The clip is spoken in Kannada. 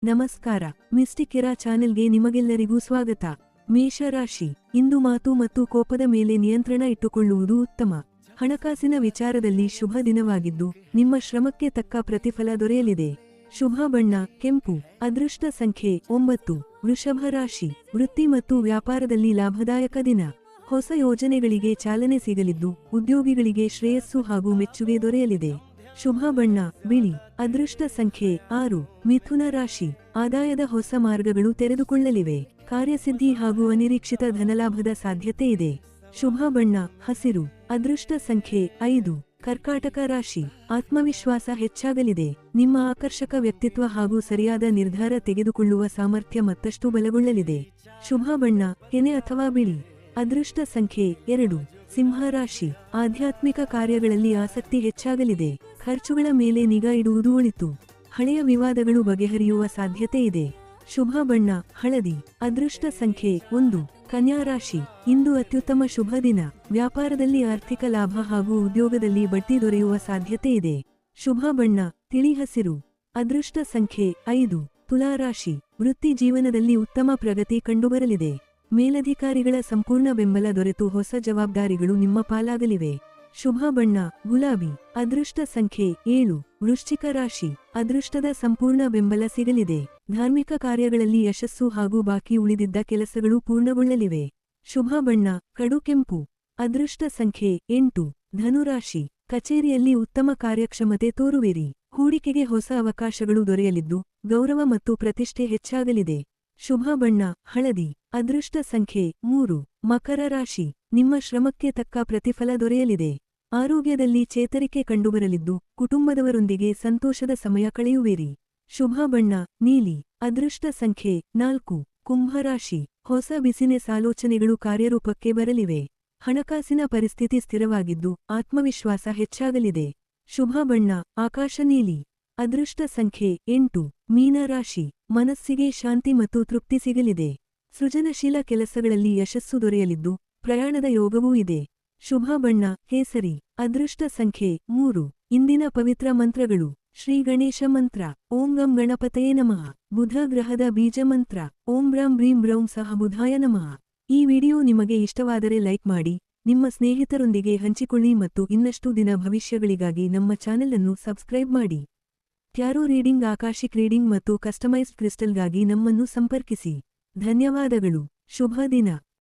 ನಮಸ್ಕಾರ. ಮಿಸ್ಟಿಕ್ ಚಾನೆಲ್ಗೆ ನಿಮಗೆಲ್ಲರಿಗೂ ಸ್ವಾಗತ. ಮೇಷರಾಶಿ, ಇಂದು ಮಾತು ಮತ್ತು ಕೋಪದ ಮೇಲೆ ನಿಯಂತ್ರಣ ಇಟ್ಟುಕೊಳ್ಳುವುದು ಉತ್ತಮ. ಹಣಕಾಸಿನ ವಿಚಾರದಲ್ಲಿ ಶುಭ ದಿನವಾಗಿದ್ದು ನಿಮ್ಮ ಶ್ರಮಕ್ಕೆ ತಕ್ಕ ಪ್ರತಿಫಲ ದೊರೆಯಲಿದೆ. ಶುಭ ಬಣ್ಣ ಕೆಂಪು. ಅದೃಷ್ಟ ಸಂಖ್ಯೆ 9. ವೃಷಭ ರಾಶಿ, ವೃತ್ತಿ ಮತ್ತು ವ್ಯಾಪಾರದಲ್ಲಿ ಲಾಭದಾಯಕ ದಿನ. ಹೊಸ ಯೋಜನೆಗಳಿಗೆ ಚಾಲನೆ ಸಿಗಲಿದ್ದು ಉದ್ಯೋಗಿಗಳಿಗೆ ಶ್ರೇಯಸ್ಸು ಹಾಗೂ ಮೆಚ್ಚುಗೆ ದೊರೆಯಲಿದೆ. ಶುಭ ಬಣ್ಣ ಬಿಳಿ. ಅದೃಷ್ಟ ಸಂಖ್ಯೆ 6. ಮಿಥುನ ರಾಶಿ, ಆದಾಯದ ಹೊಸ ಮಾರ್ಗಗಳು ತೆರೆದುಕೊಳ್ಳಲಿವೆ. ಕಾರ್ಯಸಿದ್ಧಿ ಹಾಗೂ ಅನಿರೀಕ್ಷಿತ ಧನಲಾಭದ ಸಾಧ್ಯತೆ ಇದೆ. ಶುಭ ಬಣ್ಣ ಹಸಿರು. ಅದೃಷ್ಟ ಸಂಖ್ಯೆ 5. ಕರ್ಕಾಟಕ ರಾಶಿ, ಆತ್ಮವಿಶ್ವಾಸ ಹೆಚ್ಚಾಗಲಿದೆ. ನಿಮ್ಮ ಆಕರ್ಷಕ ವ್ಯಕ್ತಿತ್ವ ಹಾಗೂ ಸರಿಯಾದ ನಿರ್ಧಾರ ತೆಗೆದುಕೊಳ್ಳುವ ಸಾಮರ್ಥ್ಯ ಮತ್ತಷ್ಟು ಬಲಗೊಳ್ಳಲಿದೆ. ಶುಭ ಬಣ್ಣ ಕೆನೆ ಅಥವಾ ಬಿಳಿ. ಅದೃಷ್ಟ ಸಂಖ್ಯೆ 2. ಸಿಂಹ ರಾಶಿ, ಆಧ್ಯಾತ್ಮಿಕ ಕಾರ್ಯಗಳಲ್ಲಿ ಆಸಕ್ತಿ ಹೆಚ್ಚಾಗಲಿದೆ. ಖರ್ಚುಗಳ ಮೇಲೆ ನಿಗಾ ಇಡುವುದು ಒಳಿತು. ಹಳೆಯ ವಿವಾದಗಳು ಬಗೆಹರಿಯುವ ಸಾಧ್ಯತೆ ಇದೆ. ಶುಭ ಬಣ್ಣ ಹಳದಿ. ಅದೃಷ್ಟ ಸಂಖ್ಯೆ 1. ಕನ್ಯಾ ರಾಶಿ, ಇಂದು ಅತ್ಯುತ್ತಮ ಶುಭ ದಿನ. ವ್ಯಾಪಾರದಲ್ಲಿ ಆರ್ಥಿಕ ಲಾಭ ಹಾಗೂ ಉದ್ಯೋಗದಲ್ಲಿ ಬಡ್ತಿ ದೊರೆಯುವ ಸಾಧ್ಯತೆ ಇದೆ. ಶುಭ ಬಣ್ಣ ತಿಳಿ ಹಸಿರು. ಅದೃಷ್ಟ ಸಂಖ್ಯೆ 5. ತುಲಾ ರಾಶಿ, ವೃತ್ತಿ ಜೀವನದಲ್ಲಿ ಉತ್ತಮ ಪ್ರಗತಿ ಕಂಡುಬರಲಿದೆ. ಮೇಲಧಿಕಾರಿಗಳ ಸಂಪೂರ್ಣ ಬೆಂಬಲ ದೊರೆತು ಹೊಸ ಜವಾಬ್ದಾರಿಗಳು ನಿಮ್ಮ ಪಾಲಾಗಲಿವೆ. ಶುಭ ಬಣ್ಣ ಗುಲಾಬಿ. ಅದೃಷ್ಟ ಸಂಖ್ಯೆ 7. ವೃಶ್ಚಿಕ ರಾಶಿ, ಅದೃಷ್ಟದ ಸಂಪೂರ್ಣ ಬೆಂಬಲ ಸಿಗಲಿದೆ. ಧಾರ್ಮಿಕ ಕಾರ್ಯಗಳಲ್ಲಿ ಯಶಸ್ಸು ಹಾಗೂ ಬಾಕಿ ಉಳಿದಿದ್ದ ಕೆಲಸಗಳು ಪೂರ್ಣಗೊಳ್ಳಲಿವೆ. ಶುಭ ಬಣ್ಣ ಕಡು ಕೆಂಪು. ಅದೃಷ್ಟ ಸಂಖ್ಯೆ 8. ಧನುರಾಶಿ, ಕಚೇರಿಯಲ್ಲಿ ಉತ್ತಮ ಕಾರ್ಯಕ್ಷಮತೆ ತೋರುವಿರಿ. ಹೂಡಿಕೆಗೆ ಹೊಸ ಅವಕಾಶಗಳು ದೊರೆಯಲಿದ್ದು ಗೌರವ ಮತ್ತು ಪ್ರತಿಷ್ಠೆ ಹೆಚ್ಚಾಗಲಿದೆ. ಶುಭ ಬಣ್ಣ ಹಳದಿ. ಅದೃಷ್ಟ ಸಂಖ್ಯೆ 3. ಮಕರ ರಾಶಿ, ನಿಮ್ಮ ಶ್ರಮಕ್ಕೆ ತಕ್ಕ ಪ್ರತಿಫಲ ದೊರೆಯಲಿದೆ. ಆರೋಗ್ಯದಲ್ಲಿ ಚೇತರಿಕೆ ಕಂಡುಬರಲಿದ್ದು ಕುಟುಂಬದವರೊಂದಿಗೆ ಸಂತೋಷದ ಸಮಯ ಕಳೆಯುವಿರಿ. ಶುಭ ಬಣ್ಣ ನೀಲಿ. ಅದೃಷ್ಟ ಸಂಖ್ಯೆ 4. ಕುಂಭರಾಶಿ, ಹೊಸ ಬಿಸಿನೆಸ್ ಆಲೋಚನೆಗಳು ಕಾರ್ಯರೂಪಕ್ಕೆ ಬರಲಿವೆ. ಹಣಕಾಸಿನ ಪರಿಸ್ಥಿತಿ ಸ್ಥಿರವಾಗಿದ್ದು ಆತ್ಮವಿಶ್ವಾಸ ಹೆಚ್ಚಾಗಲಿದೆ. ಶುಭ ಬಣ್ಣ ಆಕಾಶ ನೀಲಿ. ಅದೃಷ್ಟ ಸಂಖ್ಯೆ 8. ಮೀನರಾಶಿ, ಮನಸ್ಸಿಗೆ ಶಾಂತಿ ಮತ್ತು ತೃಪ್ತಿ ಸಿಗಲಿದೆ. ಸೃಜನಶೀಲ ಕೆಲಸಗಳಲ್ಲಿ ಯಶಸ್ಸು ದೊರೆಯಲಿದ್ದು ಪ್ರಯಾಣದ ಯೋಗವೂ ಇದೆ. ಶುಭ ಬಣ್ಣ ಕೇಸರಿ. ಅದೃಷ್ಟ ಸಂಖ್ಯೆ 3. ಇಂದಿನ ಪವಿತ್ರ ಮಂತ್ರಗಳು: ಶ್ರೀ ಗಣೇಶ ಮಂತ್ರ, ಓಂ ಗಂ ಗಣಪತಯೇ ನಮಃ. ಬುಧ ಗ್ರಹದ ಬೀಜ ಮಂತ್ರ, ಓಂ ಬ್ರಾಂ ಬ್ರೀಂ ಬ್ರೌಂ ಸಹ ಬುಧಾಯ ನಮಃ. ಈ ವಿಡಿಯೋ ನಿಮಗೆ ಇಷ್ಟವಾದರೆ ಲೈಕ್ ಮಾಡಿ, ನಿಮ್ಮ ಸ್ನೇಹಿತರೊಂದಿಗೆ ಹಂಚಿಕೊಳ್ಳಿ ಮತ್ತು ಇನ್ನಷ್ಟು ದಿನ ಭವಿಷ್ಯಗಳಿಗಾಗಿ ನಮ್ಮ ಚಾನೆಲ್ ಅನ್ನು ಸಬ್ಸ್ಕ್ರೈಬ್ ಮಾಡಿ. ಟ್ಯಾರೋ ರೀಡಿಂಗ್, ಆಕಾಶಿಕ್ ರೀಡಿಂಗ್ ಮತ್ತು ಕಸ್ಟಮೈಸ್ಡ್ ಕ್ರಿಸ್ಟಲ್ಗಾಗಿ ನಮ್ಮನ್ನು ಸಂಪರ್ಕಿಸಿ. ಧನ್ಯವಾದಗಳು. ಶುಭ ದಿನ.